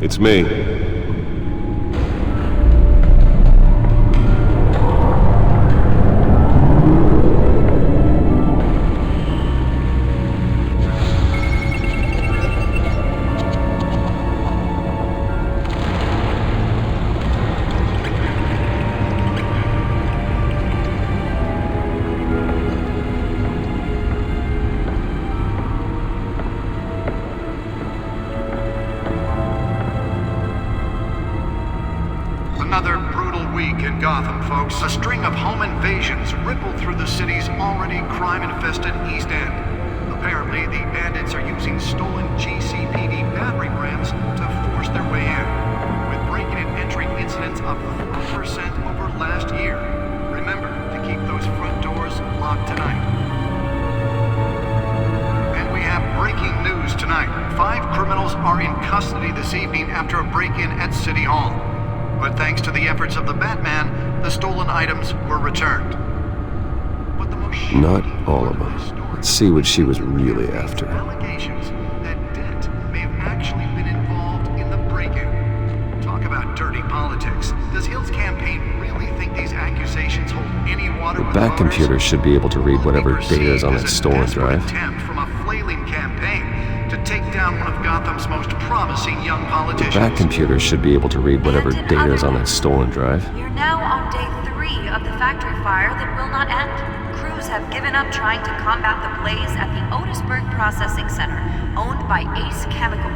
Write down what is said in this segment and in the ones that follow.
It's me. Another brutal week in Gotham, folks. A string of home invasions rippled through the city's already crime-infested East End. Apparently, the bandits are using stolen GCPD battering rams to force their way in, with breaking and entering incidents up 4% over last year. Remember to keep those front doors locked tonight. And we have breaking news tonight. 5 criminals are in custody this evening after a break-in at City Hall. But thanks to the efforts of the Batman, the stolen items were returned. But the most Not all of them. Let's see what she was really after. Allegations that Dent may have actually been involved in the break-in. Talk about dirty politics. Does Hill's campaign really think these accusations hold any water with Bat voters? computer should be able to read whatever data is on that stolen drive. Attempt from a flailing campaign to take down one of Gotham's most promising young politicians. Bat computer should be able to read whatever data is on that stolen drive. You're now on day 3 of the factory fire that will not end. Crews have given up trying to combat the blaze at the Otisburg Processing Center, owned by Ace Chemical.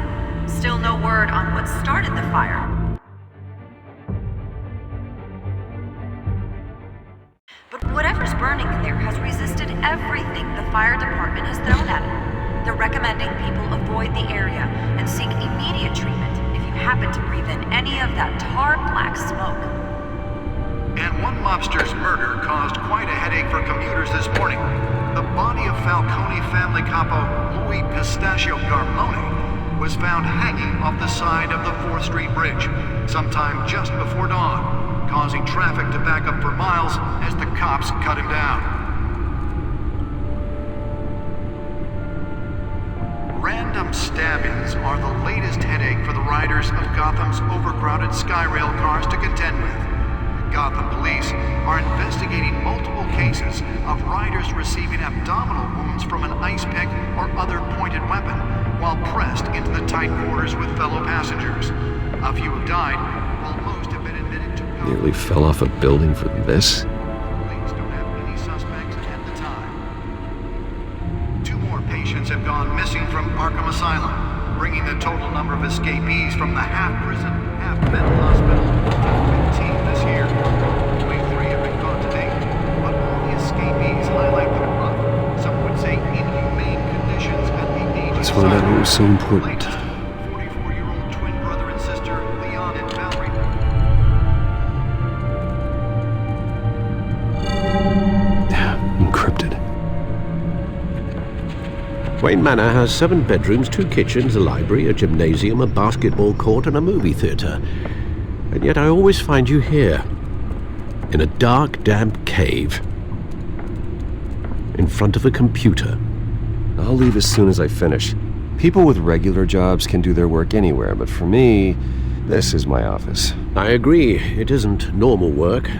Still no word on what started the fire. But whatever's burning in there has resisted everything the fire department has thrown at it. They're recommending people avoid the area and seek immediate treatment if you happen to breathe in any of that tar black smoke. And one mobster's murder caused quite a headache for commuters this morning. The body of Falcone family capo Louis Pistachio Garmone was found hanging off the side of the 4th Street Bridge sometime just before dawn, causing traffic to back up for miles as the cops cut him down. Random stabbings are the latest headache for the riders of Gotham's overcrowded Skyrail cars to contend with. Gotham police are investigating multiple cases of riders receiving abdominal wounds from an ice pick or other pointed weapon while pressed into the tight quarters with fellow passengers. A few have died, while most have been admitted to Gotham. Nearly fell off a building for this. Police don't have any suspects at the time. 2 more patients have gone missing from Arkham Asylum, bringing the total number of escapees from the half-prison, half-mental hospital to 15 this year. Only 3 have been caught to date, but all the escapees highlight the rough, some would say inhumane conditions at the age Let's of find out what was so important. 44-year-old twin brother and sister, Leon and Valerie. Encrypted. Wayne Manor has 7 bedrooms, 2 kitchens, a library, a gymnasium, a basketball court, and a movie theater. And yet I always find you here, in a dark, damp cave, in front of a computer. I'll leave as soon as I finish. People with regular jobs can do their work anywhere, but for me, this is my office. I agree, it isn't normal work.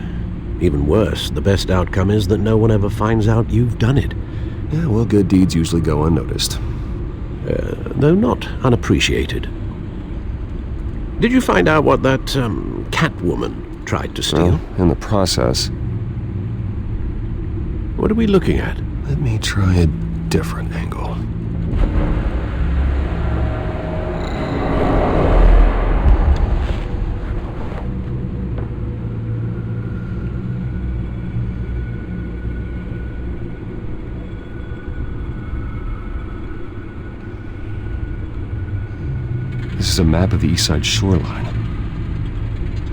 Even worse, the best outcome is that no one ever finds out you've done it. Yeah, well, good deeds usually go unnoticed. Though not unappreciated. Did you find out what that, Catwoman tried to steal? Well, in the process. What are we looking at? Let me try a different angle. This is a map of the East Side shoreline.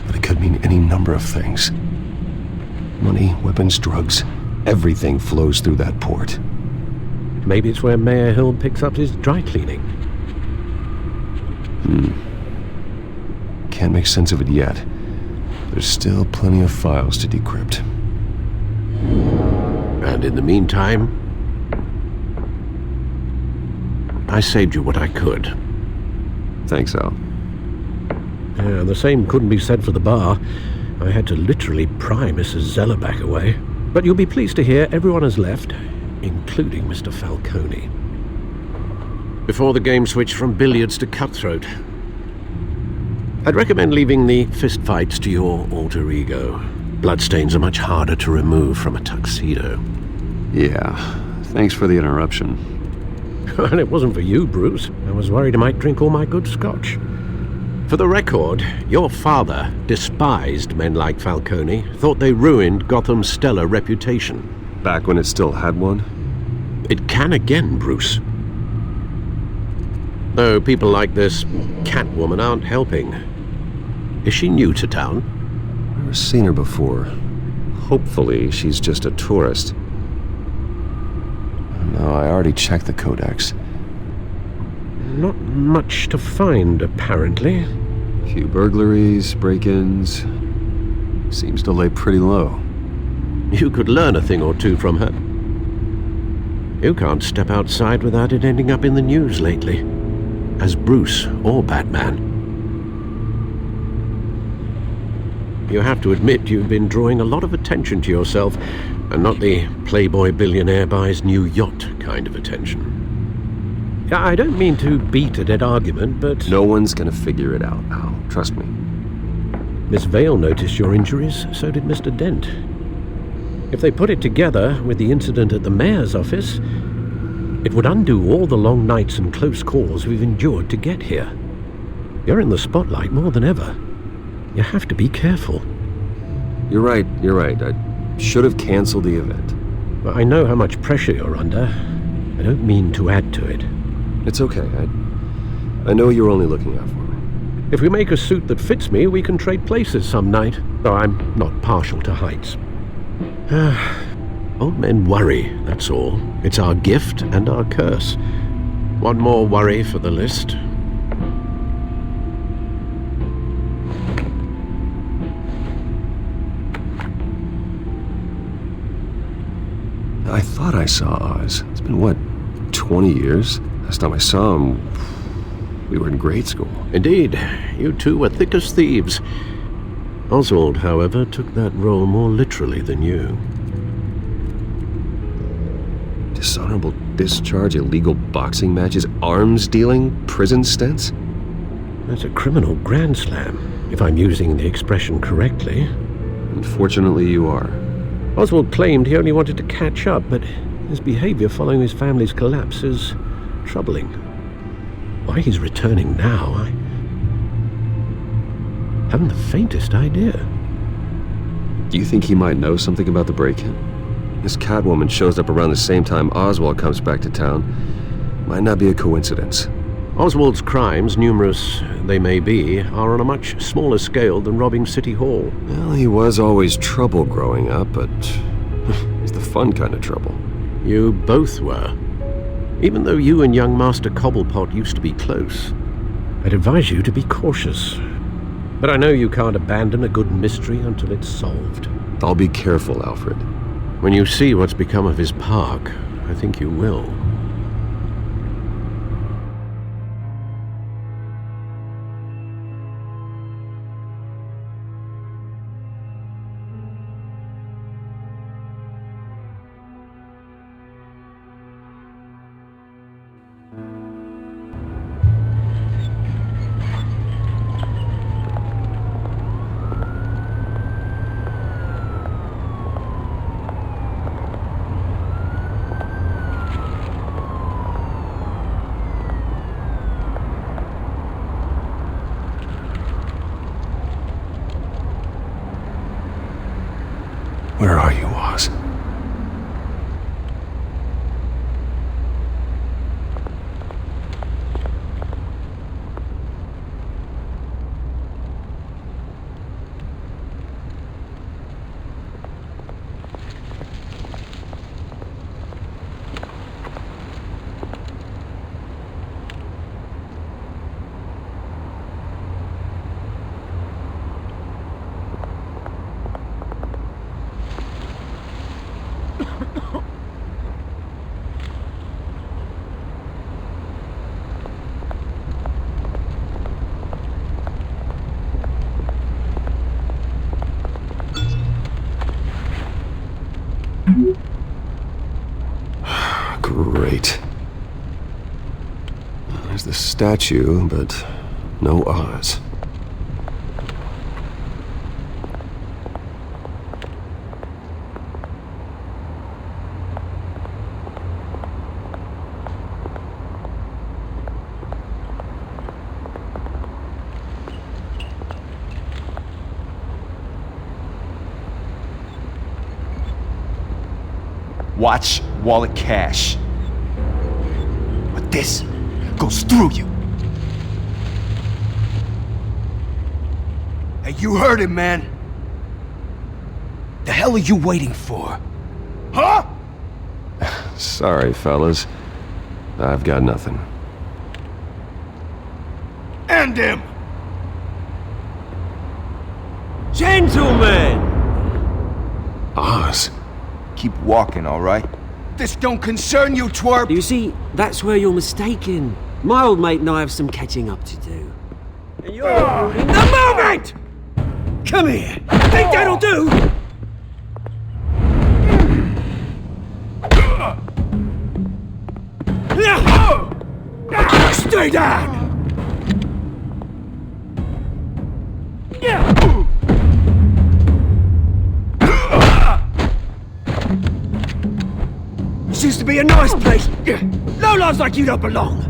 But it could mean any number of things. Money, weapons, drugs, everything flows through that port. Maybe it's where Mayor Hill picks up his dry cleaning. Can't make sense of it yet. There's still plenty of files to decrypt. And in the meantime, I saved you what I could. Thanks, Al. Yeah, the same couldn't be said for the bar. I had to literally pry Mrs. Zeller back away. But you'll be pleased to hear everyone has left, including Mr. Falcone. Before the game switched from billiards to cutthroat. I'd recommend leaving the fistfights to your alter ego. Bloodstains are much harder to remove from a tuxedo. Yeah, thanks for the interruption. And it wasn't for you, Bruce. I was worried I might drink all my good scotch. For the record, your father despised men like Falcone, thought they ruined Gotham's stellar reputation. Back when it still had one? It can again, Bruce. Though people like this Catwoman aren't helping. Is she new to town? Never seen her before. Hopefully, she's just a tourist. No, I already checked the codex. Not much to find, apparently. Few burglaries, break-ins. Seems to lay pretty low. You could learn a thing or two from her. You can't step outside without it ending up in the news lately. As Bruce or Batman. You have to admit you've been drawing a lot of attention to yourself, and not the playboy billionaire buys new yacht kind of attention. I don't mean to beat a dead argument, but... No one's gonna figure it out, Al. Trust me. Miss Vale noticed your injuries, so did Mr. Dent. If they put it together with the incident at the mayor's office, it would undo all the long nights and close calls we've endured to get here. You're in the spotlight more than ever. You have to be careful. You're right. I should have canceled the event. I know how much pressure you're under. I don't mean to add to it. It's okay. I know you're only looking out for me. If we make a suit that fits me, we can trade places some night, though I'm not partial to heights. Old men worry, that's all. It's our gift and our curse. One more worry for the list. I thought I saw Oz. It's been, 20 years? Last time I saw him, we were in grade school. Indeed, you two were thick as thieves. Oswald, however, took that role more literally than you. Dishonorable discharge, illegal boxing matches, arms dealing, prison stints? That's a criminal grand slam, if I'm using the expression correctly. Unfortunately, you are. Oswald claimed he only wanted to catch up, but his behavior following his family's collapse is troubling. Why he's returning now, I haven't the faintest idea. Do you think he might know something about the break-in? This Catwoman shows up around the same time Oswald comes back to town. Might not be a coincidence. Oswald's crimes, numerous they may be, are on a much smaller scale than robbing City Hall. Well, he was always trouble growing up, but it's the fun kind of trouble. You both were. Even though you and young Master Cobblepot used to be close. I'd advise you to be cautious. But I know you can't abandon a good mystery until it's solved. I'll be careful, Alfred. When you see what's become of his park, I think you will. Great. There's the statue, but no Oz. Watch wallet cash. But this goes through you. Hey, you heard him, man. The hell are you waiting for? Huh? Sorry, fellas. I've got nothing. End him! Gentlemen! Oz? Keep walking, all right? This don't concern you, twerp! You see, that's where you're mistaken. My old mate and I have some catching up to do. And you're ruining the moment! Come here! Think that'll do? Stay down! This used to be a nice place. No lives like you don't belong.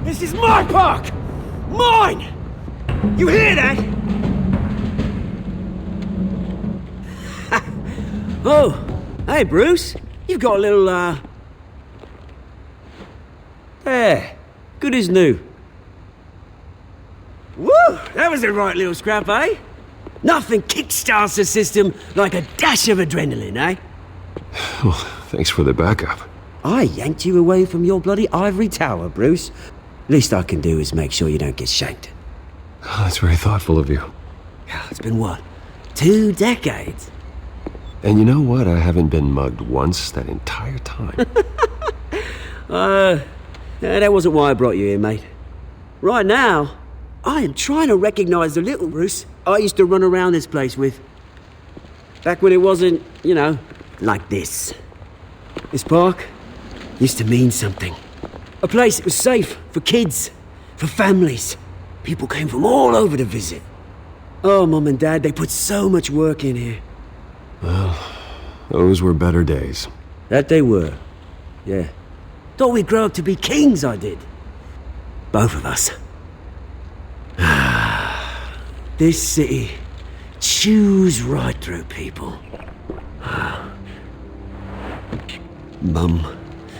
This is my park! Mine! You hear that? Oh, hey Bruce. You've got a little, There. Good as new. Woo! That was a right little scrap, eh? Nothing kickstarts the system like a dash of adrenaline, eh? Well, thanks for the backup. I yanked you away from your bloody ivory tower, Bruce. Least I can do is make sure you don't get shanked. Oh, that's very thoughtful of you. It's been what? 2 decades? And you know what? I haven't been mugged once that entire time. That wasn't why I brought you here, mate. Right now, I am trying to recognize the little Bruce I used to run around this place with. Back when it wasn't, you know, like this. This park used to mean something. A place that was safe for kids, for families. People came from all over to visit. Oh, Mum and Dad, they put so much work in here. Well, those were better days. That they were, yeah. Thought we'd grow up to be kings, I did. Both of us. This city chews right through people. Mum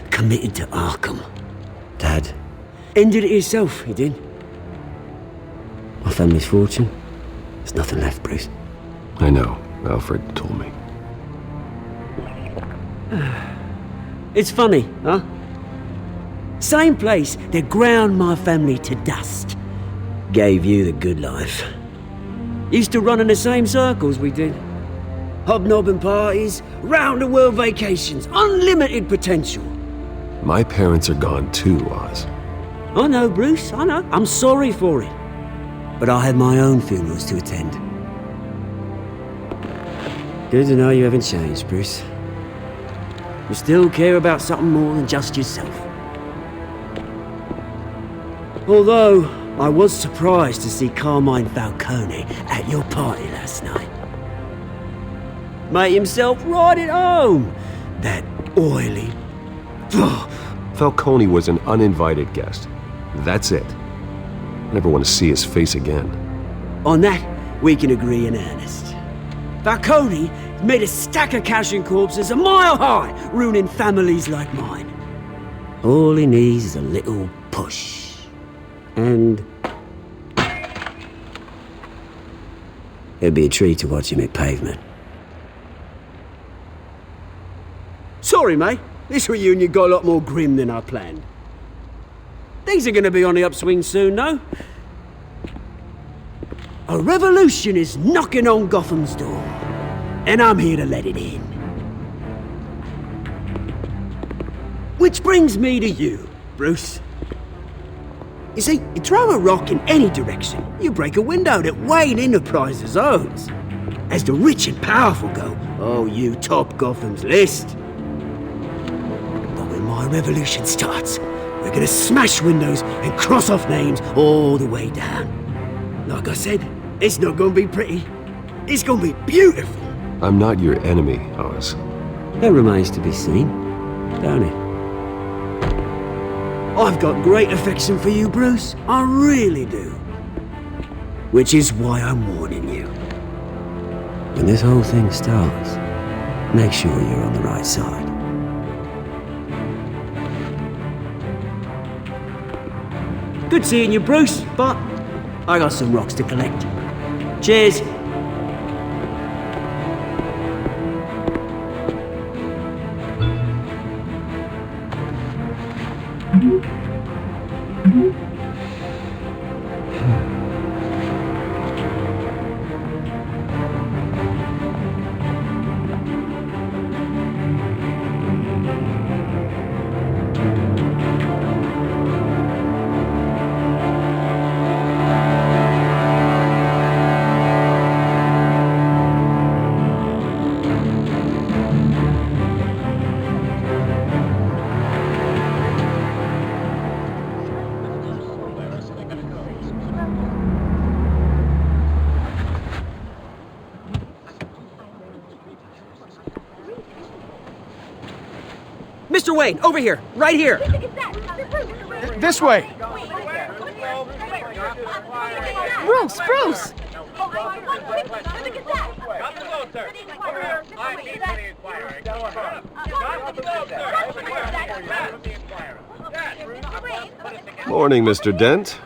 committed to Arkham. Dad ended it himself, he did. My family's fortune, there's nothing left, Bruce. I know. Alfred told me. It's funny, huh? Same place that ground my family to dust. Gave you the good life. Used to run in the same circles we did. Hobnobbing parties, round-the-world vacations, unlimited potential. My parents are gone too, Oz. I know, Bruce, I know. I'm sorry for it. But I had my own funerals to attend. Good to know you haven't changed, Bruce. You still care about something more than just yourself. Although, I was surprised to see Carmine Falcone at your party last night. Made himself right at home. That oily... Falcone was an uninvited guest. That's it. I never want to see his face again. On that, we can agree in earnest. Falcone made a stack of cash and corpses a mile high, ruining families like mine. All he needs is a little push. And... it'd be a treat to watch him hit pavement. Sorry, mate. This reunion got a lot more grim than I planned. Things are gonna be on the upswing soon, though. A revolution is knocking on Gotham's door, and I'm here to let it in. Which brings me to you, Bruce. You see, you throw a rock in any direction, you break a window that Wayne Enterprises owns. As the rich and powerful go, oh, you top Gotham's list. But when my revolution starts, we're gonna smash windows and cross off names all the way down. Like I said, it's not gonna be pretty. It's gonna be beautiful. I'm not your enemy, Oz. That remains to be seen, don't it? I've got great affection for you, Bruce. I really do. Which is why I'm warning you. When this whole thing starts, make sure you're on the right side. Good seeing you, Bruce, but I got some rocks to collect. Cheers. Mr. Wayne, over here, right here. This way! Bruce! Morning, Mr. Dent.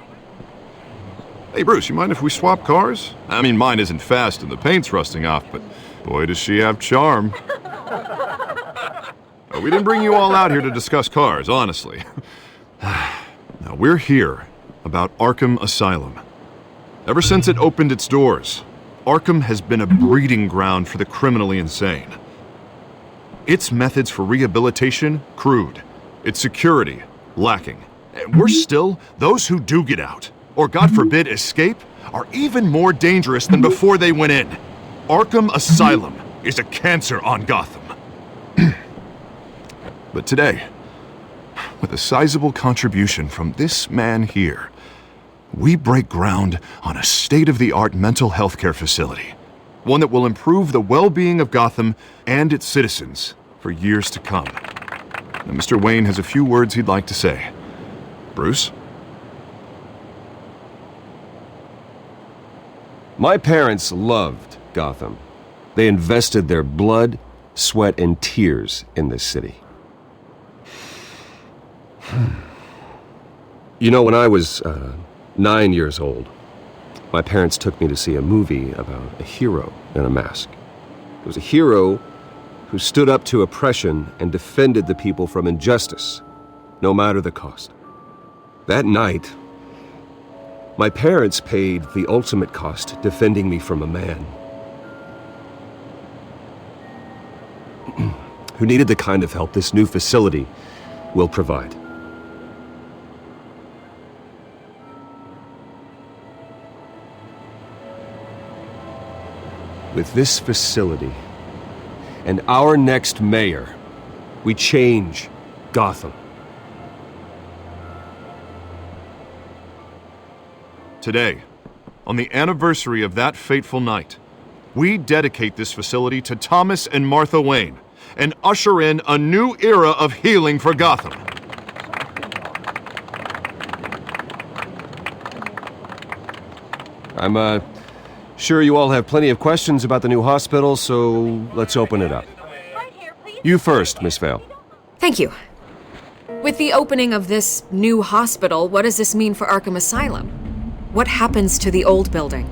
Hey, Bruce, you mind if we swap cars? I mean, mine isn't fast and the paint's rusting off, but boy, does she have charm. We didn't bring you all out here to discuss cars, honestly. Now, we're here about Arkham Asylum. Ever since it opened its doors, Arkham has been a breeding ground for the criminally insane. Its methods for rehabilitation, crude. Its security, lacking. And worse still, those who do get out, or God forbid escape, are even more dangerous than before they went in. Arkham Asylum is a cancer on Gotham. But today, with a sizable contribution from this man here, we break ground on a state-of-the-art mental health care facility. One that will improve the well-being of Gotham and its citizens for years to come. Now, Mr. Wayne has a few words he'd like to say. Bruce? My parents loved Gotham. They invested their blood, sweat, and tears in this city. You know, when I was 9 years old, my parents took me to see a movie about a hero in a mask. It was a hero who stood up to oppression and defended the people from injustice, no matter the cost. That night, my parents paid the ultimate cost defending me from a man who needed the kind of help this new facility will provide. With this facility and our next mayor, we change Gotham. Today, on the anniversary of that fateful night, we dedicate this facility to Thomas and Martha Wayne and usher in a new era of healing for Gotham. I'm sure you all have plenty of questions about the new hospital, so let's open it up. You first, Miss Vale. Thank you. With the opening of this new hospital, what does this mean for Arkham Asylum? What happens to the old building?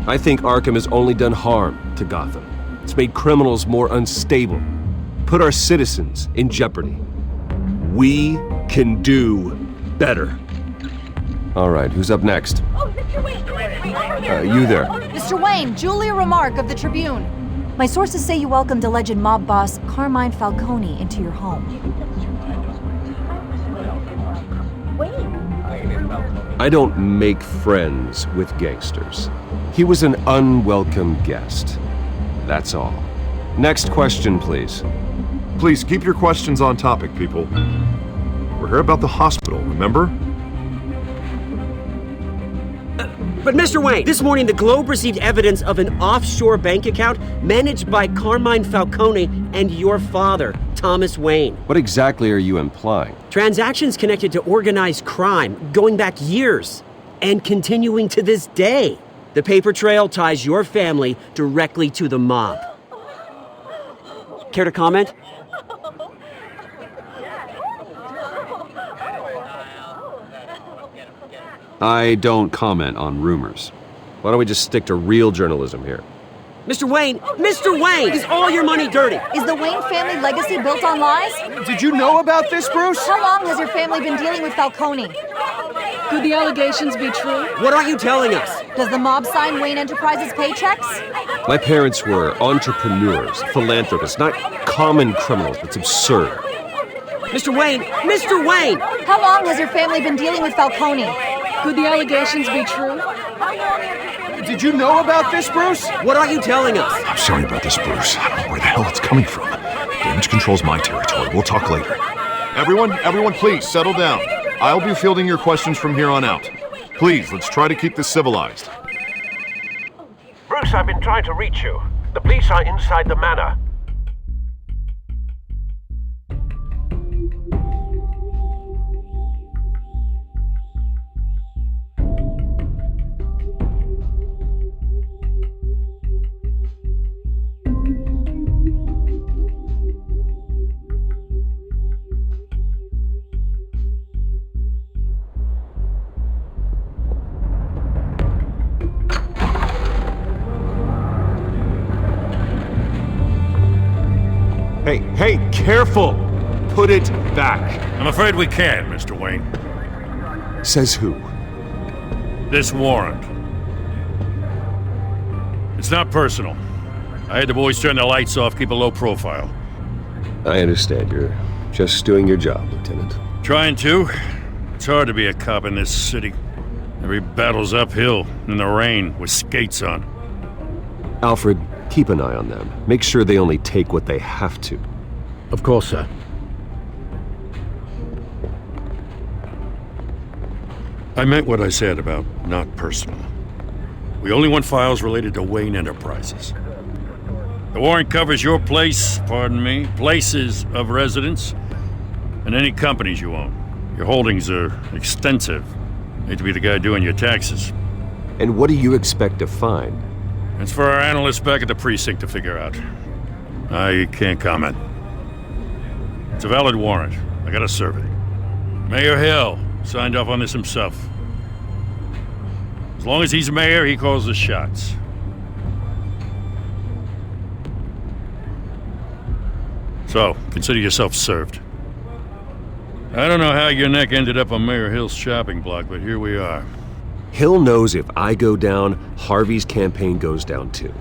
I think Arkham has only done harm to Gotham. It's made criminals more unstable, put our citizens in jeopardy. We can do better. All right, who's up next? Oh, Mr. Wayne! You there. Mr. Wayne, Julia Remark of the Tribune. My sources say you welcomed alleged mob boss Carmine Falcone into your home. I don't make friends with gangsters. He was an unwelcome guest. That's all. Next question, please. Please keep your questions on topic, people. We're here about the hospital, remember? But Mr. Wayne, this morning the Globe received evidence of an offshore bank account managed by Carmine Falcone and your father, Thomas Wayne. What exactly are you implying? Transactions connected to organized crime going back years and continuing to this day. The paper trail ties your family directly to the mob. Care to comment? I don't comment on rumors. Why don't we just stick to real journalism here? Mr. Wayne, is all your money dirty? Is the Wayne family legacy built on lies? Did you know about this, Bruce? How long has your family been dealing with Falcone? Could the allegations be true? What aren't you telling us? Does the mob sign Wayne Enterprises paychecks? My parents were entrepreneurs, philanthropists, not common criminals. It's absurd. Mr. Wayne! How long has your family been dealing with Falcone? Could the allegations be true? Did you know about this, Bruce? What aren't you telling us? I'm sorry about this, Bruce. I don't know where the hell it's coming from. Damage control's my territory. We'll talk later. Everyone, please settle down. I'll be fielding your questions from here on out. Please, let's try to keep this civilized. Bruce, I've been trying to reach you. The police are inside the manor. Hey, careful! Put it back. I'm afraid we can't, Mr. Wayne. Says who? This warrant. It's not personal. I had the boys turn the lights off, keep a low profile. I understand. You're just doing your job, Lieutenant. Trying to. It's hard to be a cop in this city. Every battle's uphill, in the rain, with skates on. Alfred, keep an eye on them. Make sure they only take what they have to. Of course, sir. I meant what I said about not personal. We only want files related to Wayne Enterprises. The warrant covers your place, places of residence, and any companies you own. Your holdings are extensive. Hate to be the guy doing your taxes. And what do you expect to find? It's for our analysts back at the precinct to figure out. I can't comment. It's a valid warrant. I gotta serve it. Mayor Hill signed off on this himself. As long as he's mayor, he calls the shots. So, consider yourself served. I don't know how your neck ended up on Mayor Hill's shopping block, but here we are. Hill knows if I go down, Harvey's campaign goes down too.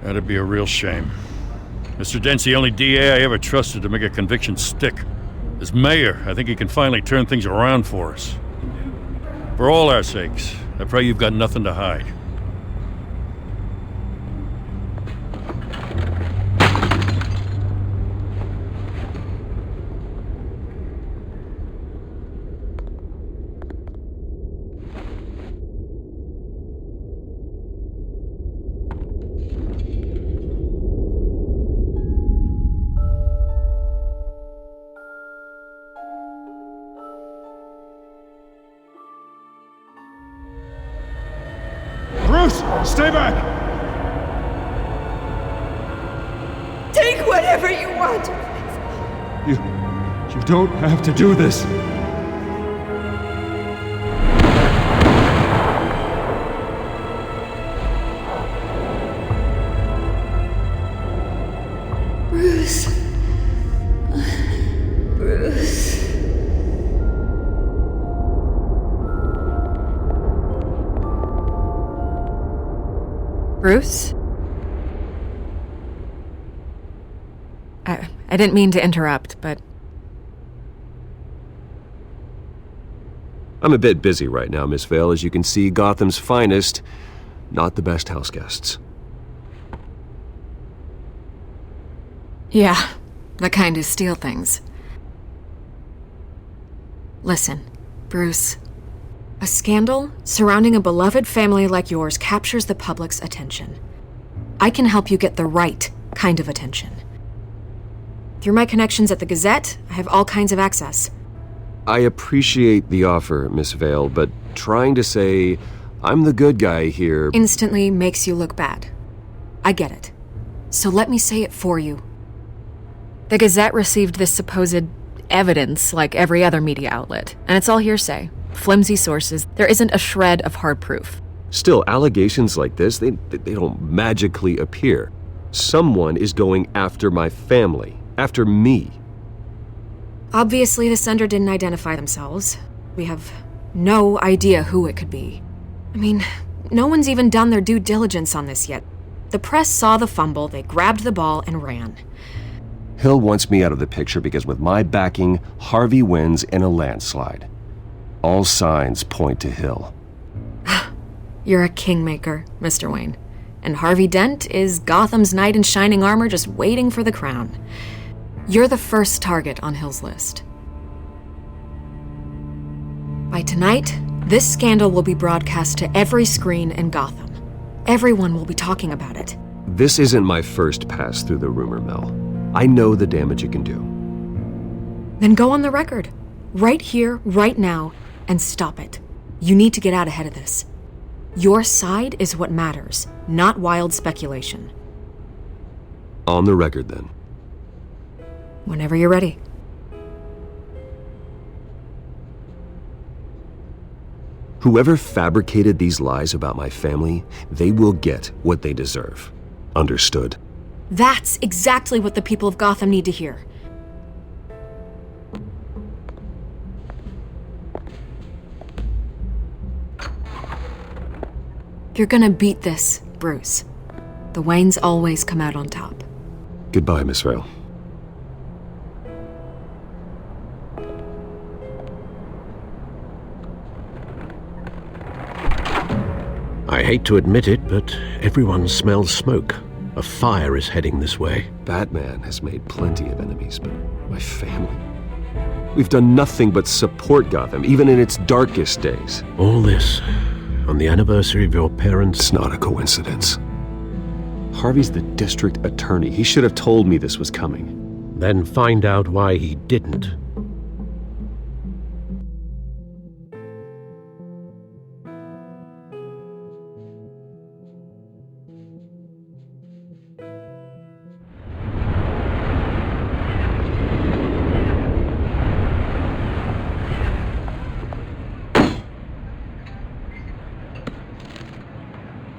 That'd be a real shame. Mr. Dent's the only DA I ever trusted to make a conviction stick. As mayor, I think he can finally turn things around for us. For all our sakes, I pray you've got nothing to hide. Bruce, stay back! Take whatever you want. You don't have to do this. Bruce. Bruce? I didn't mean to interrupt, but... I'm a bit busy right now, Miss Vale. As you can see, Gotham's finest, not the best house guests. Yeah, the kind who steal things. Listen, Bruce. A scandal surrounding a beloved family like yours captures the public's attention. I can help you get the right kind of attention. Through my connections at the Gazette, I have all kinds of access. I appreciate the offer, Miss Vale, but trying to say I'm the good guy here instantly makes you look bad. I get it. So let me say it for you. The Gazette received this supposed evidence like every other media outlet, and it's all hearsay. Flimsy sources. There isn't a shred of hard proof. Still, allegations like this, they don't magically appear. Someone is going after my family, after me. Obviously, the sender didn't identify themselves. We have no idea who it could be. I mean, no one's even done their due diligence on this yet. The press saw the fumble, they grabbed the ball and ran. Hill wants me out of the picture because with my backing, Harvey wins in a landslide. All signs point to Hill. You're a kingmaker, Mr. Wayne. And Harvey Dent is Gotham's knight in shining armor just waiting for the crown. You're the first target on Hill's list. By tonight, this scandal will be broadcast to every screen in Gotham. Everyone will be talking about it. This isn't my first pass through the rumor mill. I know the damage it can do. Then go on the record. Right here, right now, and stop it. You need to get out ahead of this. Your side is what matters, not wild speculation. On the record, then. Whenever you're ready. Whoever fabricated these lies about my family, they will get what they deserve. Understood? That's exactly what the people of Gotham need to hear. You're gonna beat this, Bruce. The Waynes always come out on top. Goodbye, Miss Vale. I hate to admit it, but everyone smells smoke. A fire is heading this way. Batman has made plenty of enemies, but my family... We've done nothing but support Gotham, even in its darkest days. All this on the anniversary of your parents'... It's not a coincidence. Harvey's the district attorney. He should have told me this was coming. Then find out why he didn't.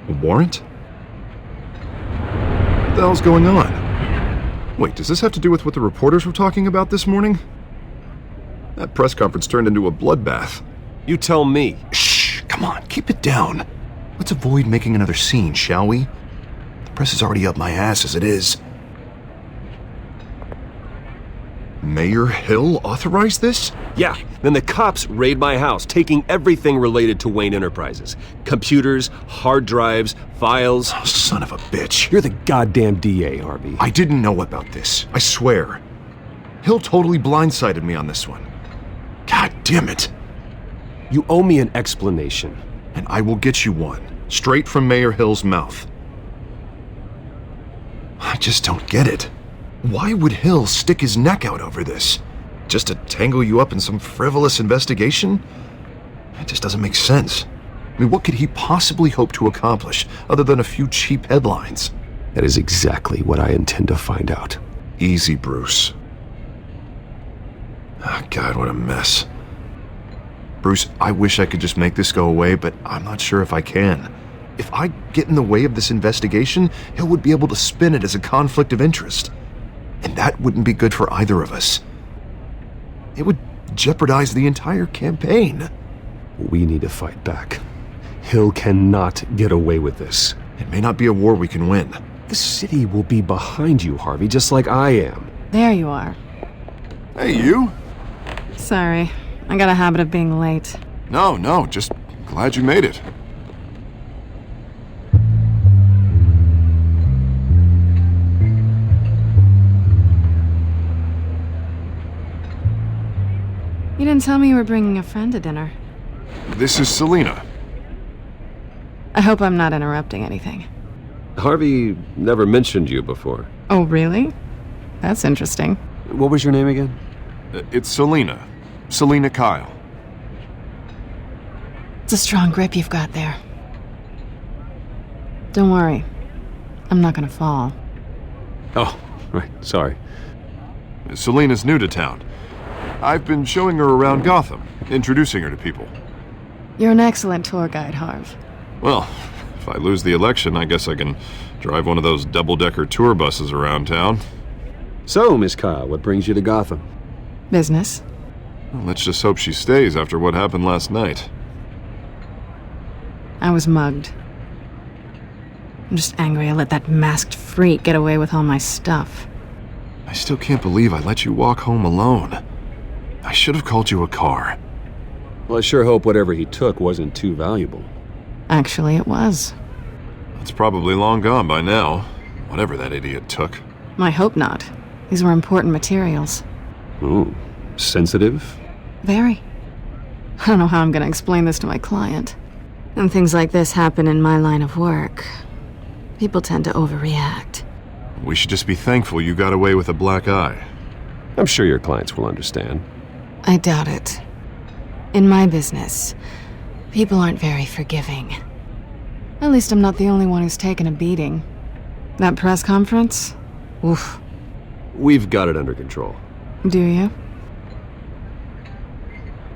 A warrant? What the hell's going on? Wait, does this have to do with what the reporters were talking about this morning? That press conference turned into a bloodbath. You tell me. Shh, come on, keep it down. Let's avoid making another scene, shall we? The press is already up my ass as it is. Mayor Hill authorized this? Yeah, then the cops raid my house, taking everything related to Wayne Enterprises. Computers, hard drives, files. Oh, son of a bitch. You're the goddamn DA, Harvey. I didn't know about this, I swear. Hill totally blindsided me on this one. God damn it. You owe me an explanation. And I will get you one, straight from Mayor Hill's mouth. I just don't get it. Why would Hill stick his neck out over this? Just to tangle you up in some frivolous investigation? It just doesn't make sense. I mean, what could he possibly hope to accomplish other than a few cheap headlines? That is exactly what I intend to find out. Easy, Bruce. Oh, God, what a mess. Bruce, I wish I could just make this go away, but I'm not sure if I can. If I get in the way of this investigation, Hill would be able to spin it as a conflict of interest. And that wouldn't be good for either of us. It would jeopardize the entire campaign. We need to fight back. Hill cannot get away with this. It may not be a war we can win. The city will be behind you, Harvey, just like I am. There you are. Hey, you. Sorry, I got a habit of being late. No, just glad you made it. You didn't tell me you were bringing a friend to dinner. This is Selena. I hope I'm not interrupting anything. Harvey never mentioned you before. Oh, really? That's interesting. What was your name again? It's Selena. Selena Kyle. It's a strong grip you've got there. Don't worry. I'm not gonna fall. Oh, right, sorry. Selena's new to town. I've been showing her around Gotham, introducing her to people. You're an excellent tour guide, Harv. Well, if I lose the election, I guess I can drive one of those double-decker tour buses around town. So, Miss Kyle, what brings you to Gotham? Business. Well, let's just hope she stays after what happened last night. I was mugged. I'm just angry I let that masked freak get away with all my stuff. I still can't believe I let you walk home alone. I should have called you a car. Well, I sure hope whatever he took wasn't too valuable. Actually, it was. It's probably long gone by now, whatever that idiot took. I hope not. These were important materials. Ooh, sensitive? Very. I don't know how I'm gonna explain this to my client. When things like this happen in my line of work, people tend to overreact. We should just be thankful you got away with a black eye. I'm sure your clients will understand. I doubt it. In my business, people aren't very forgiving. At least I'm not the only one who's taken a beating. That press conference? Oof. We've got it under control. Do you?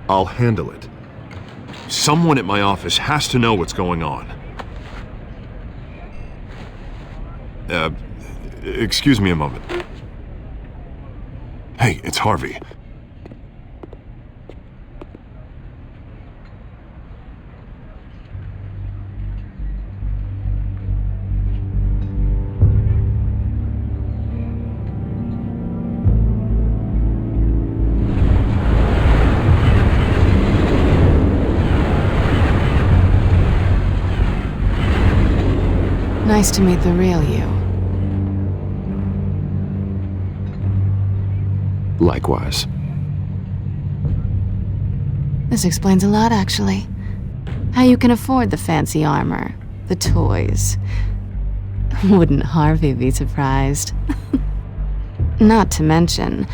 I'll handle it. Someone at my office has to know what's going on. Excuse me a moment. Hey, it's Harvey. Nice to meet the real you. Likewise. This explains a lot, actually. How you can afford the fancy armor, the toys. Wouldn't Harvey be surprised? Not to mention,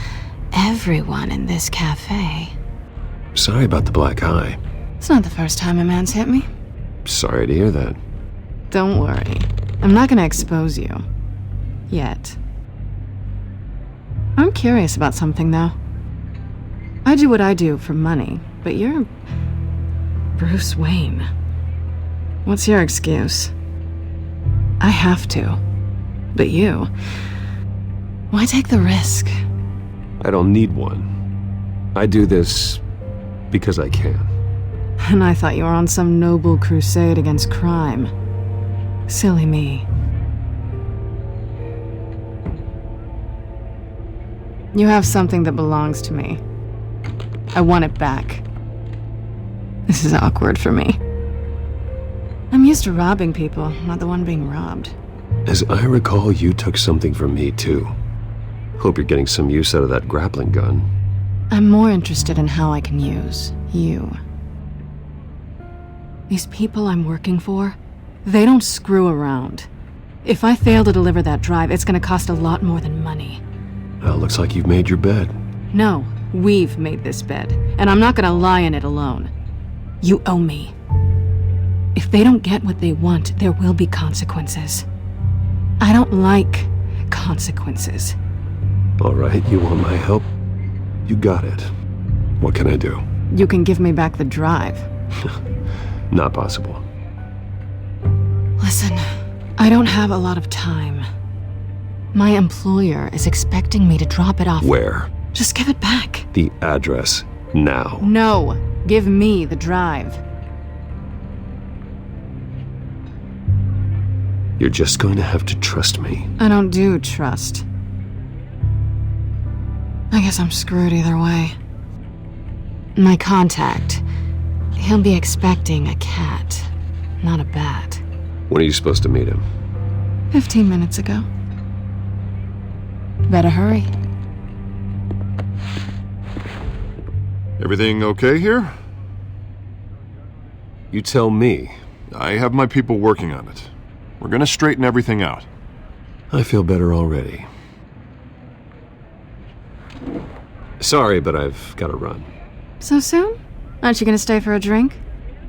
everyone in this cafe. Sorry about the black eye. It's not the first time a man's hit me. Sorry to hear that. Don't worry. I'm not gonna expose you. Yet. I'm curious about something, though. I do what I do for money, but you're Bruce Wayne. What's your excuse? I have to. But you... why take the risk? I don't need one. I do this because I can. And I thought you were on some noble crusade against crime. Silly me. You have something that belongs to me. I want it back. This is awkward for me. I'm used to robbing people, not the one being robbed. As I recall, you took something from me, too. Hope you're getting some use out of that grappling gun. I'm more interested in how I can use you. These people I'm working for, they don't screw around. If I fail to deliver that drive, it's gonna cost a lot more than money. Well, looks like you've made your bed. No, we've made this bed, and I'm not gonna lie in it alone. You owe me. If they don't get what they want, there will be consequences. I don't like consequences. All right, you want my help? You got it. What can I do? You can give me back the drive. Not possible. Listen, I don't have a lot of time. My employer is expecting me to drop it off. Where? Just give it back. The address, now. No, give me the drive. You're just going to have to trust me. I don't do trust. I guess I'm screwed either way. My contact, He'll be expecting a cat, not a bat. When are you supposed to meet him? 15 minutes ago. Better hurry. Everything okay here? You tell me. I have my people working on it. We're gonna straighten everything out. I feel better already. Sorry, but I've got to run. So soon? Aren't you gonna stay for a drink?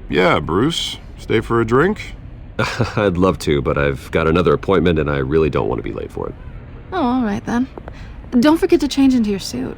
Yeah, Bruce. Stay for a drink? I'd love to, but I've got another appointment and I really don't want to be late for it. Oh, all right then. Don't forget to change into your suit.